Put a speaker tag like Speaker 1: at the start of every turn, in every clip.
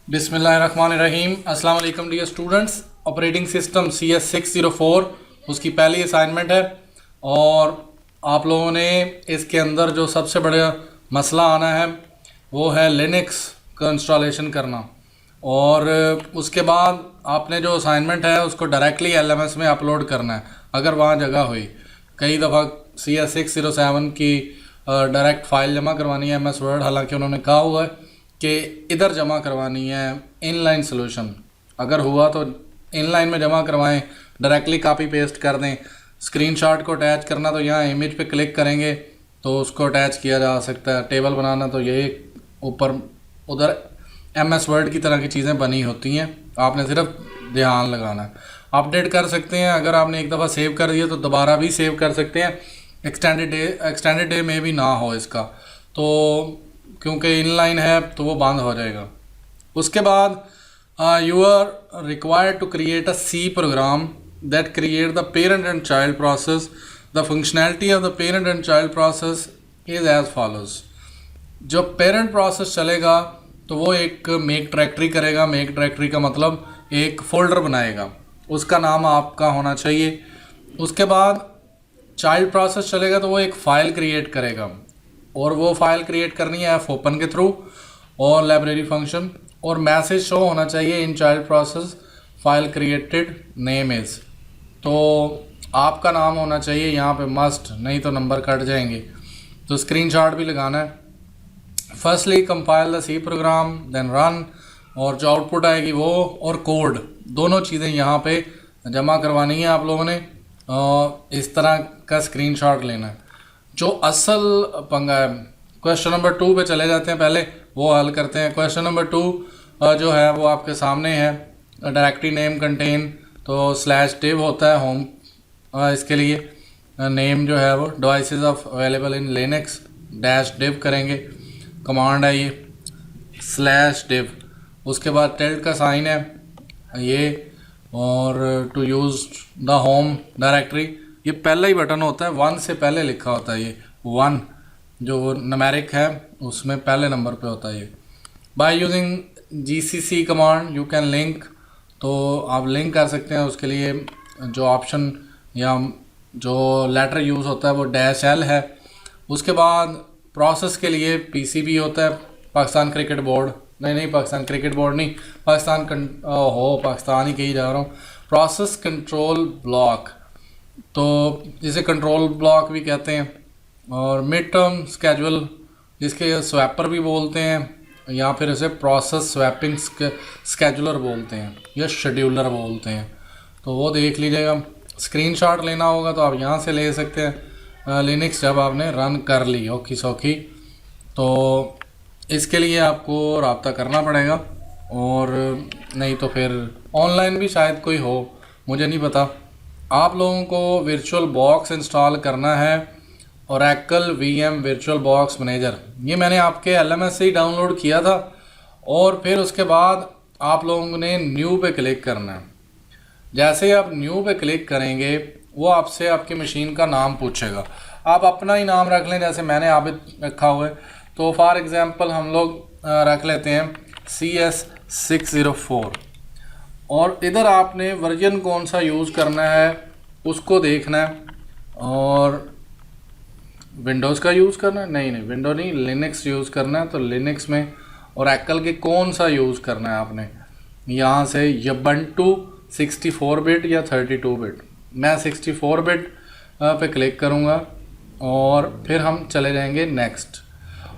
Speaker 1: बिस्मिल्लाहिर्रहमानिर्रहीम। अस्सलाम वालेकुम dear students. Operating system CS604 उसकी पहली असाइनमेंट है और आप लोगों ने इसके अंदर जो सबसे बड़ा मसला आना है वो है लिनक्स का इंस्टॉलेशन करना। और उसके बाद आपने जो असाइनमेंट है उसको डायरेक्टली LMS में अपलोड करना है अगर वहाँ जगह हुई। कई दफ़ा CS607 की डायरेक्ट फ़ाइल जमा करवानी है MS वर्ड, हालांकि उन्होंने कहा हुआ है कि इधर जमा करवानी है इनलाइन सोल्यूशन। अगर हुआ तो इनलाइन में जमा करवाएं, डायरेक्टली कॉपी पेस्ट कर दें। स्क्रीनशॉट को अटैच करना तो यहाँ इमेज पे क्लिक करेंगे तो उसको अटैच किया जा सकता है। टेबल बनाना तो ये ऊपर उधर MS वर्ड की तरह की चीज़ें बनी होती हैं, आपने सिर्फ ध्यान लगाना है। अपडेट कर सकते हैं, अगर आपने एक दफ़ा सेव कर दिया तो दोबारा भी सेव कर सकते हैं। एक्सटेंडेड डे में भी ना हो इसका, तो क्योंकि इनलाइन है तो वो बंद हो जाएगा। उसके बाद you are required to create a C program that create the parent and child process. The functionality of the parent and child process is as follows. जो पेरेंट प्रोसेस चलेगा तो वो एक मेक डायरेक्टरी करेगा। मेक डायरेक्टरी का मतलब एक folder बनाएगा, उसका नाम आपका होना चाहिए। उसके बाद चाइल्ड प्रोसेस चलेगा तो वो एक फ़ाइल क्रिएट करेगा और वो फाइल क्रिएट करनी है fopen के थ्रू और लाइब्रेरी फंक्शन, और मैसेज शो होना चाहिए इन child process file created name is. तो आपका नाम होना चाहिए यहाँ पे मस्ट, नहीं तो नंबर कट जाएंगे। तो स्क्रीनशॉट भी लगाना है। Firstly compile the C program then run, और जो आउटपुट आएगी वो और कोड दोनों चीज़ें यहाँ पे जमा करवानी है आप लोगों ने। इस तरह का स्क्रीनशॉट लेना है। जो असल पंगा है, क्वेश्चन नंबर 2 पे चले जाते हैं, पहले वो हल करते हैं। क्वेश्चन नंबर 2 जो है वो आपके सामने है। डायरेक्टरी नेम कंटेन तो /div होता है होम, इसके लिए नेम जो है वो devices of available in Linux -div करेंगे, कमांड है ये /div। उसके बाद टिल्ड का साइन है ये, और to use the home directory, ये पहला ही बटन होता है, 1 से पहले लिखा होता है। ये 1 जो न्यूमेरिक है उसमें पहले नंबर पे होता है ये। By using GCC command you can link, तो आप लिंक कर सकते हैं। उसके लिए जो ऑप्शन या जो लेटर यूज़ होता है वो -L है। उसके बाद प्रोसेस के लिए PCB होता है, पाकिस्तान क्रिकेट बोर्ड, नहीं पाकिस्तान क्रिकेट बोर्ड नहीं, पाकिस्तान ही कही जा रहा हूँ। प्रोसेस कंट्रोल ब्लॉक, तो जिसे कंट्रोल ब्लॉक भी कहते हैं, और मिड टर्म स्केजुअल जिसके स्वैपर भी बोलते हैं, या फिर इसे प्रोसेस स्वैपिंग स्केजुलर बोलते हैं या शेड्यूलर बोलते हैं। तो वो देख लीजिएगा। स्क्रीनशॉट लेना होगा तो आप यहाँ से ले सकते हैं लिनक्स जब आपने रन कर ली ओखी सौखी। तो इसके लिए आपको रब्ता करना पड़ेगा, और नहीं तो फिर ऑनलाइन भी शायद कोई हो, मुझे नहीं पता। आप लोगों को वर्चुअल बॉक्स इंस्टॉल करना है, Oracle VM virtual box manager, ये मैंने आपके LMS से ही डाउनलोड किया था। और फिर उसके बाद आप लोगों ने न्यू पे क्लिक करना है। जैसे ही आप न्यू पे क्लिक करेंगे वो आपसे आपकी मशीन का नाम पूछेगा। आप अपना ही नाम रख लें, जैसे मैंने आबिद रखा हुआ है। तो फॉर एग्ज़ाम्पल हम लोग रख लेते हैं CS604, और इधर आपने वर्जन कौन सा यूज़ करना है उसको देखना है। और विंडोज़ का यूज़ करना है, नहीं विंडो नहीं, लिनक्स यूज़ करना है। तो लिनक्स में Oracle के कौन सा यूज़ करना है आपने, यहाँ से Ubuntu 64 बिट या 32 बिट। मैं 64 बिट पे क्लिक करूँगा और फिर हम चले जाएंगे नेक्स्ट,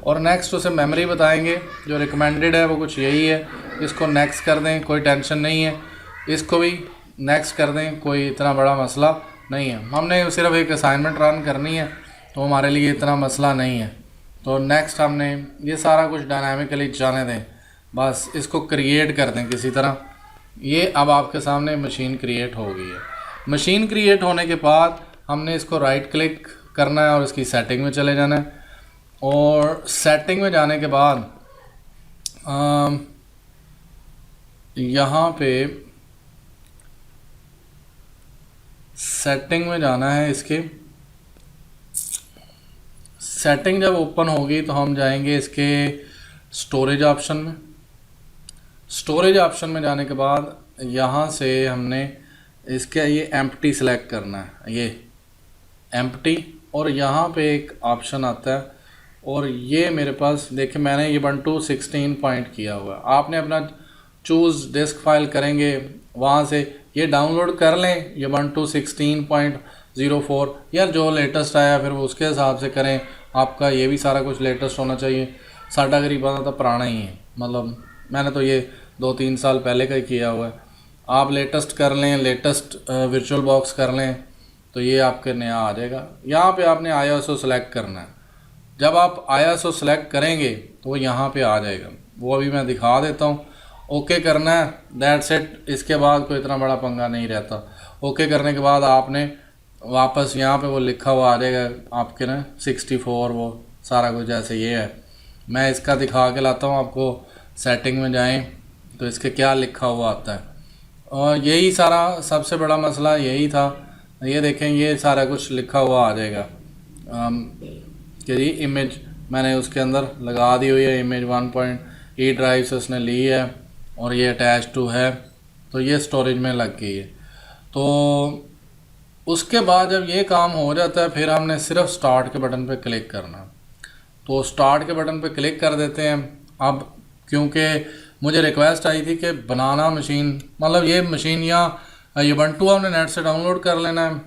Speaker 1: और नेक्स्ट उसे मेमोरी बताएंगे। जो रिकमेंडेड है वो कुछ यही है, इसको नेक्स्ट कर दें, कोई टेंशन नहीं है। इसको भी नेक्स्ट कर दें, कोई इतना बड़ा मसला नहीं है। हमने सिर्फ एक असाइनमेंट रन करनी है तो हमारे लिए इतना मसला नहीं है। तो नेक्स्ट हमने ये सारा कुछ डायनामिकली जाने दें, बस इसको क्रिएट कर दें किसी तरह। ये अब आपके सामने मशीन क्रिएट हो गई है। मशीन क्रिएट होने के बाद हमने इसको राइट क्लिक करना है और इसकी सेटिंग में चले जाना है। और सेटिंग में जाने के बाद यहाँ पे सेटिंग में जाना है। इसके सेटिंग जब ओपन होगी तो हम जाएंगे इसके स्टोरेज ऑप्शन में। स्टोरेज ऑप्शन में जाने के बाद यहाँ से हमने इसका ये एम्प्टी सेलेक्ट करना है, ये एम्प्टी, और यहाँ पे एक ऑप्शन आता है और ये मेरे पास देखिए मैंने ये Ubuntu 16 पॉइंट किया हुआ है। आपने अपना चूज़ डिस्क फाइल करेंगे, वहाँ से ये डाउनलोड कर लें Ubuntu 16.04 या जो लेटेस्ट आया फिर वो उसके हिसाब से करें। आपका ये भी सारा कुछ लेटेस्ट होना चाहिए। साडा करीबन तो पुराना ही है, मतलब मैंने तो ये 2-3 साल पहले का ही किया हुआ है। आप लेटेस्ट कर लें, लेटेस्ट वर्चुअल बॉक्स कर लें तो ये आपके नया आ जाएगा। यहाँ पे आपने ISO सेलेक्ट करना है। जब आप ISO सेलेक्ट करेंगे तो वो यहाँ पे आ जाएगा, वो अभी मैं दिखा देता हूँ। ओके करना है, दैट्स इट। इसके बाद कोई इतना बड़ा पंगा नहीं रहता। ओके करने के बाद आपने वापस यहाँ पे वो लिखा हुआ आ जाएगा आपके ना 64, वो सारा कुछ जैसे ये है। मैं इसका दिखा के लाता हूँ आपको। सेटिंग में जाएं तो इसके क्या लिखा हुआ आता है, और यही सारा सबसे बड़ा मसला यही था। ये देखें ये सारा कुछ लिखा हुआ आ जाएगा कि जी इमेज मैंने उसके अंदर लगा दी हुई है, इमेज 1.8 ड्राइव से उसने ली है और ये अटैच टू है, तो ये स्टोरेज में लग गई है। तो उसके बाद जब ये काम हो जाता है फिर हमने सिर्फ स्टार्ट के बटन पे क्लिक करना। तो स्टार्ट के बटन पे क्लिक कर देते हैं। अब क्योंकि मुझे रिक्वेस्ट आई थी कि बनाना मशीन, मतलब ये मशीन या Ubuntu आपने नेट से डाउनलोड कर लेना है।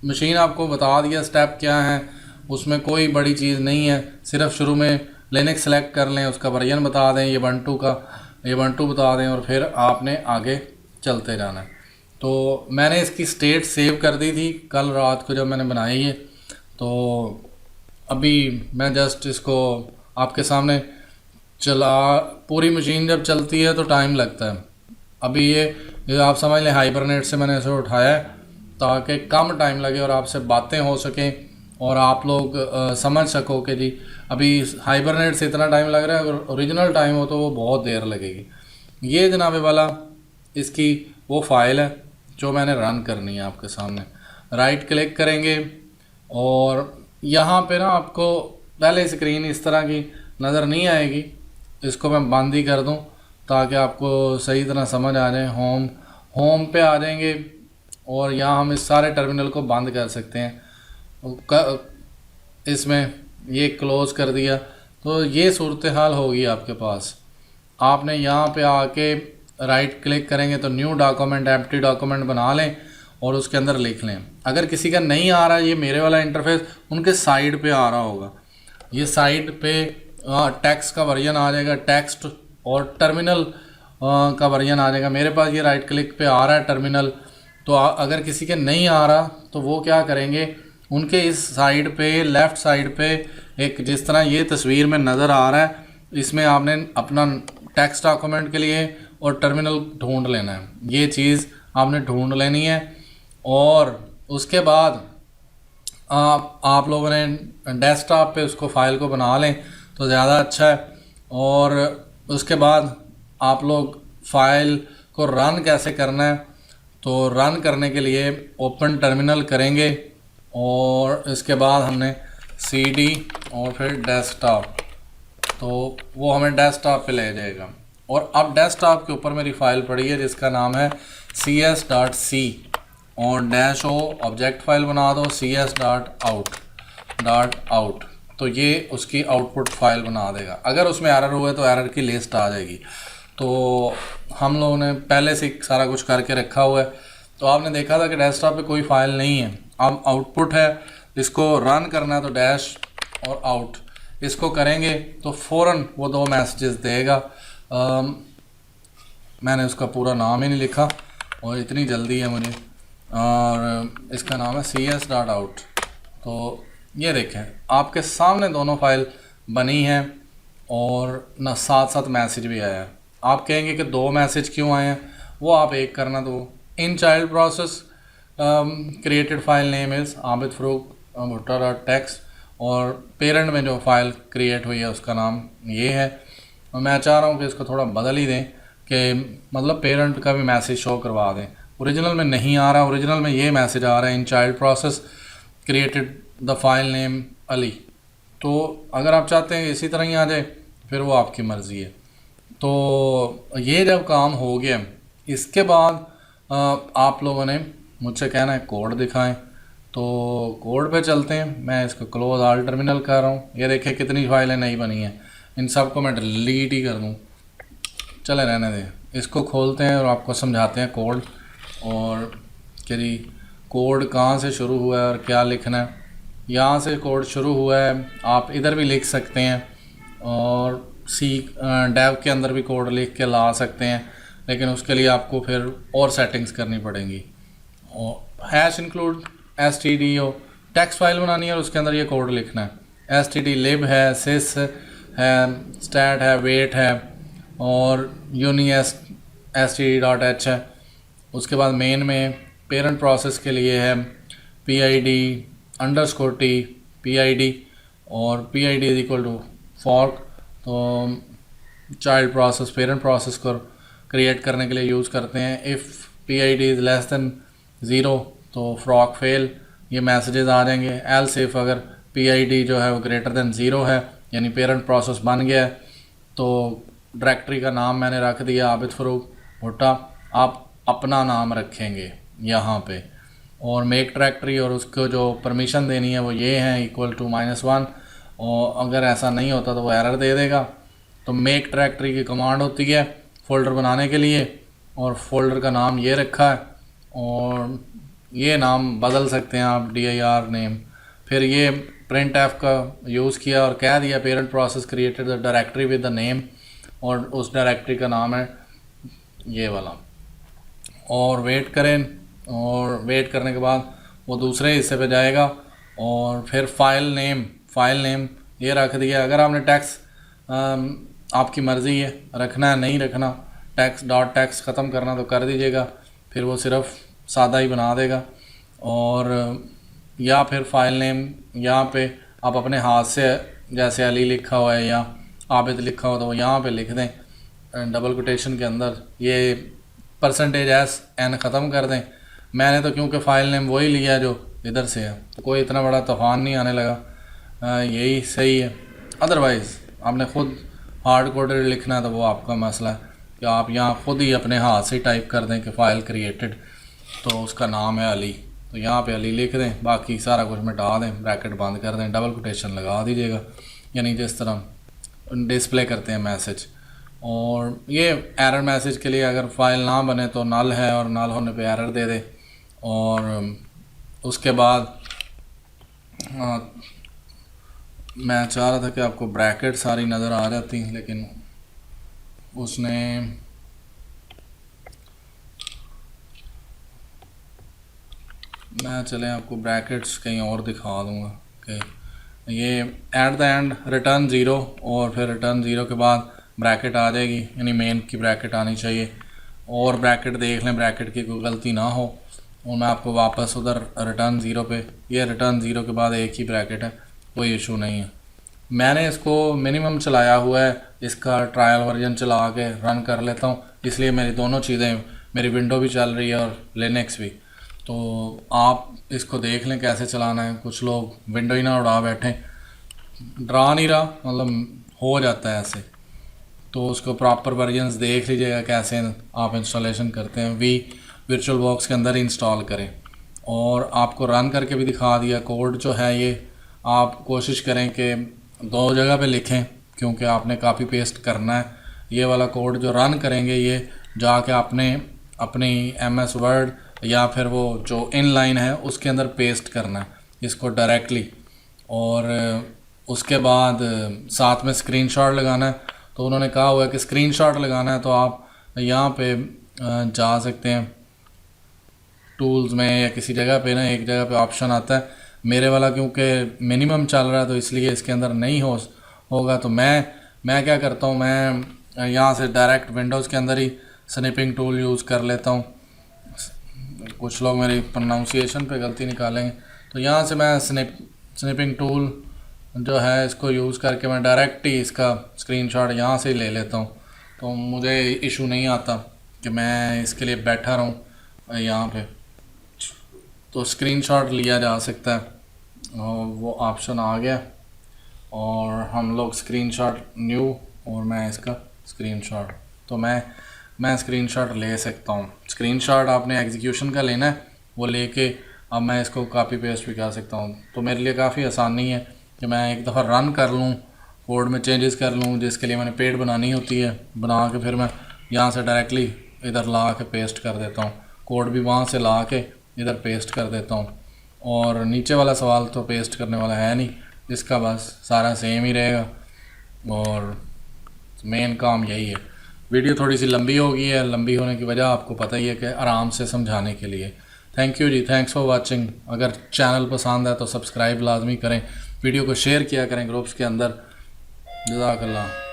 Speaker 1: मशीन आपको बता दिया स्टेप क्या है, उसमें कोई बड़ी चीज़ नहीं है। सिर्फ शुरू में लिनक्स सेलेक्ट कर लें, उसका वर्जन बता दें, Ubuntu बता दें और फिर आपने आगे चलते जाना है। तो मैंने इसकी स्टेट सेव कर दी थी कल रात को जब मैंने बनाई है। तो अभी मैं जस्ट इसको आपके सामने चला, पूरी मशीन जब चलती है तो टाइम लगता है। अभी ये आप समझ लें हाइबरनेट से मैंने इसे उठाया है ताकि कम टाइम लगे और आपसे बातें हो सकें और आप लोग समझ सको कि जी अभी हाइबरनेट से इतना टाइम लग रहा है, अगर ओरिजिनल टाइम हो तो वो बहुत देर लगेगी। ये जनाबे वाला इसकी वो फाइल है जो मैंने रन करनी है आपके सामने। राइट क्लिक करेंगे और यहाँ पे ना आपको पहले स्क्रीन इस तरह की नज़र नहीं आएगी, इसको मैं बंद ही कर दूं ताकि आपको सही तरह समझ आ जाए। होम पे आ जाएंगे और यहाँ हम इस सारे टर्मिनल को बंद कर सकते हैं। इसमें ये क्लोज़ कर दिया तो ये सूरत हाल होगी आपके पास। आपने यहाँ पे आके राइट क्लिक करेंगे तो न्यू डॉक्यूमेंट, एम्प्टी डॉक्यूमेंट बना लें और उसके अंदर लिख लें। अगर किसी का नहीं आ रहा, ये मेरे वाला इंटरफेस उनके साइड पे आ रहा होगा, ये साइड पे टेक्स्ट का वर्जन आ जाएगा, टेक्स्ट और टर्मिनल का वर्जन आ जाएगा। मेरे पास ये राइट क्लिक पे आ रहा है टर्मिनल। तो अगर किसी के नहीं आ रहा तो वो क्या करेंगे, उनके इस साइड पे लेफ़्ट साइड पे एक जिस तरह ये तस्वीर में नज़र आ रहा है, इसमें आपने अपना टेक्स्ट डॉक्यूमेंट के लिए और टर्मिनल ढूंढ लेना है। ये चीज़ आपने ढूंढ लेनी है और उसके बाद आप लोगों ने डेस्कटॉप पे उसको फाइल को बना लें तो ज़्यादा अच्छा है। और उसके बाद आप लोग फाइल को रन कैसे करना है, तो रन करने के लिए ओपन टर्मिनल करेंगे और इसके बाद हमने CD और फिर डेस्कटॉप, तो वो हमें डेस्कटॉप पे ले जाएगा। और अब डेस्कटॉप के ऊपर मेरी फ़ाइल पड़ी है जिसका नाम है cs.c और -o ऑब्जेक्ट फाइल बना दो cs.out, तो ये उसकी आउटपुट फाइल बना देगा। अगर उसमें एरर हुए तो एरर की लिस्ट आ जाएगी। तो हम लोगों ने पहले से सारा कुछ करके रखा हुआ है। तो आपने देखा था कि डेस्कटॉप पे कोई फाइल नहीं है, अब आउटपुट है, इसको रन करना है तो डैश और आउट इसको करेंगे तो फ़ौरन वो 2 मैसेजेस देगा। मैंने उसका पूरा नाम ही नहीं लिखा और इतनी जल्दी है मुझे, और इसका नाम है cs.out। तो ये देखें आपके सामने दोनों फाइल बनी हैं और ना साथ साथ मैसेज भी आया है। आप कहेंगे कि 2 मैसेज क्यों आए हैं, वो आप एक करना। तो in child process created file name is Abid Farooq Bhutta text और पेरेंट में जो फाइल क्रिएट हुई है उसका नाम ये है। और मैं चाह रहा हूँ कि इसको थोड़ा बदल ही दें कि मतलब पेरेंट का भी मैसेज शो करवा दें। ओरिजिनल में नहीं आ रहा, ओरिजिनल में ये मैसेज आ रहा है इन child process created the file name Ali. तो अगर आप चाहते हैं इसी तरह ही आ जाए फिर वो आपकी मर्ज़ी है। तो ये जब काम हो गया, इसके बाद आप लोगों ने मुझसे कहना है कोड दिखाएं। तो कोड पे चलते हैं। मैं इसको क्लोज ऑल टर्मिनल कर रहा हूँ। ये देखिए कितनी फाइलें नई बनी हैं, इन सब को मैं डिलीट ही कर दूँ, चले रहने दें। इसको खोलते हैं और आपको समझाते हैं कोड, और कि जी कोड कहाँ से शुरू हुआ है और क्या लिखना है। यहाँ से कोड शुरू हुआ है, आप इधर भी लिख सकते हैं और सी डेव के अंदर भी कोड लिख के ला सकते हैं, लेकिन उसके लिए आपको फिर और सेटिंग्स करनी पड़ेंगी। और hash include S t D हो, टेक्स्ट फाइल बनानी है और उसके अंदर ये कोड लिखना है। एस टी डी लिब है, सिस है, स्टैट है, वेट है, और uni s t d dot h है। उसके बाद मेन में पेरेंट प्रोसेस के लिए है P I D underscore T P I D, और P I D is equal to fork. तो चाइल्ड प्रोसेस पेरेंट प्रोसेस को क्रिएट करने के लिए यूज़ करते हैं। If P I D is less than zero तो फ्रॉक फेल, ये मैसेजेस आ जाएंगे। एल्स इफ अगर पी आई डी जो है वो ग्रेटर दैन ज़ीरो है, यानी पेरेंट प्रोसेस बन गया है, तो डायरेक्टरी का नाम मैंने रख दिया आबिद फ़रूक भुट्टा। आप अपना नाम रखेंगे यहाँ पे, और मेक डायरेक्टरी और उसको जो परमिशन देनी है वो ये है इक्वल टू -1। और अगर ऐसा नहीं होता तो वो एरर दे देगा। तो मेक डायरेक्टरी की कमांड होती है फ़ोल्डर बनाने के लिए, और फोल्डर का नाम ये रखा है, और ये नाम बदल सकते हैं आप dir नेम। फिर ये प्रिंट एफ का यूज़ किया और कह दिया parent process created the directory with the name, और उस डायरेक्टरी का नाम है ये वाला। और वेट करें, और वेट करने के बाद वो दूसरे हिस्से पे जाएगा, और फिर फाइल नेम ये रख दिया। अगर आपने टैक्स आपकी मर्ज़ी है रखना है नहीं रखना, टैक्स डॉट टैक्स ख़त्म करना तो कर दीजिएगा, फिर वो सिर्फ सादा ही बना देगा। और या फिर फाइल नेम यहाँ पे आप अपने हाथ से, जैसे अली लिखा हुआ है या आबिद लिखा हुआ, तो वो यहाँ पे लिख दें डबल कोटेशन के अंदर, ये %s(n) ख़त्म कर दें। मैंने तो क्योंकि फ़ाइल नेम वही लिया जो इधर से है, तो कोई इतना बड़ा तूफान नहीं आने लगा, यही सही है। अदरवाइज़ आपने ख़ुद हार्ड कोडेड लिखना है तो वो आपका मसला है कि आप यहाँ ख़ुद ही अपने हाथ से टाइप कर दें कि फ़ाइल क्रिएटेड, तो उसका नाम है अली, तो यहाँ पे अली लिख दें, बाकी सारा कुछ मिटा दें, ब्रैकेट बंद कर दें, डबल कोटेशन लगा दीजिएगा, यानी जिस तरह डिस्प्ले करते हैं मैसेज। और ये एरर मैसेज के लिए अगर फ़ाइल ना बने तो नल है, और नल होने पे एरर दे दे। और उसके बाद मैं चाह रहा था कि आपको ब्रैकेट सारी नज़र आ जाती, लेकिन उसने मैं चले आपको ब्रैकेट्स कहीं और दिखा दूँगा कि ये at the end return zero, और फिर रिटर्न ज़ीरो के बाद ब्रैकेट आ जाएगी, यानी मेन की ब्रैकेट आनी चाहिए। और ब्रैकेट देख लें, ब्रैकेट की कोई गलती ना हो, और मैं आपको वापस उधर रिटर्न ज़ीरो पे, ये रिटर्न ज़ीरो के बाद एक ही ब्रैकेट है, कोई इशू नहीं है। मैंने इसको मिनिमम चलाया हुआ है, इसका ट्रायल वर्जन चला के रन कर लेता हूँ, इसलिए मेरी दोनों चीज़ें, मेरी विंडो भी चल रही है और लिनक्स भी। तो आप इसको देख लें कैसे चलाना है। कुछ लोग विंडो ही ना उड़ा बैठें, डरा नहीं रहा, मतलब हो जाता है ऐसे, तो उसको प्रॉपर वर्जन्स देख लीजिएगा कैसे आप इंस्टॉलेशन करते हैं। वर्चुअल बॉक्स के अंदर इंस्टॉल करें, और आपको रन करके भी दिखा दिया। कोड जो है ये आप कोशिश करें कि 2 जगह पे लिखें, क्योंकि आपने कॉपी पेस्ट करना है। ये वाला कोड जो रन करेंगे ये जाके आपने अपनी MS वर्ड या फिर वो जो इनलाइन है उसके अंदर पेस्ट करना है इसको डायरेक्टली, और उसके बाद साथ में स्क्रीनशॉट लगाना है। तो उन्होंने कहा हुआ है कि स्क्रीनशॉट लगाना है, तो आप यहाँ पे जा सकते हैं टूल्स में, या किसी जगह पे ना, एक जगह पे ऑप्शन आता है। मेरे वाला क्योंकि मिनिमम चल रहा है तो इसलिए इसके अंदर नहीं होगा। तो मैं क्या करता हूँ, मैं यहाँ से डायरेक्ट विंडोज़ के अंदर ही स्निपिंग टूल यूज़ कर लेता हूँ। कुछ लोग मेरी प्रोनाउंसिएशन पे गलती निकालेंगे, तो यहाँ से मैं स्निपिंग टूल जो है इसको यूज़ करके मैं डायरेक्ट ही इसका स्क्रीनशॉट यहाँ से ही ले लेता हूँ। तो मुझे इशू नहीं आता कि मैं इसके लिए बैठा रहूँ यहाँ पे, तो स्क्रीनशॉट लिया जा सकता है, और वो ऑप्शन आ गया, और हम लोग स्क्रीनशॉट न्यू, और मैं इसका स्क्रीनशॉट। तो मैं स्क्रीनशॉट ले सकता हूँ। स्क्रीनशॉट आपने एग्जीक्यूशन का लेना है, वो लेके अब मैं इसको कॉपी पेस्ट भी कर सकता हूँ। तो मेरे लिए काफ़ी आसानी है कि मैं एक दफ़ा रन कर लूँ, कोड में चेंजेस कर लूँ, जिसके लिए मैंने पेड बनानी होती है, बना के फिर मैं यहाँ से डायरेक्टली इधर ला के पेस्ट कर देता हूँ। कोड भी वहाँ से ला के इधर पेस्ट कर देता हूँ। और नीचे वाला सवाल तो पेस्ट करने वाला है नहीं, इसका बस सारा सेम ही रहेगा और मेन काम यही है। वीडियो थोड़ी सी लंबी हो गई है, लंबी होने की वजह आपको पता ही है कि आराम से समझाने के लिए। Thank you ji, thanks for watching. अगर चैनल पसंद है तो सब्सक्राइब लाजमी करें, वीडियो को शेयर किया करें ग्रुप्स के अंदर। जज़ाकल्लाह।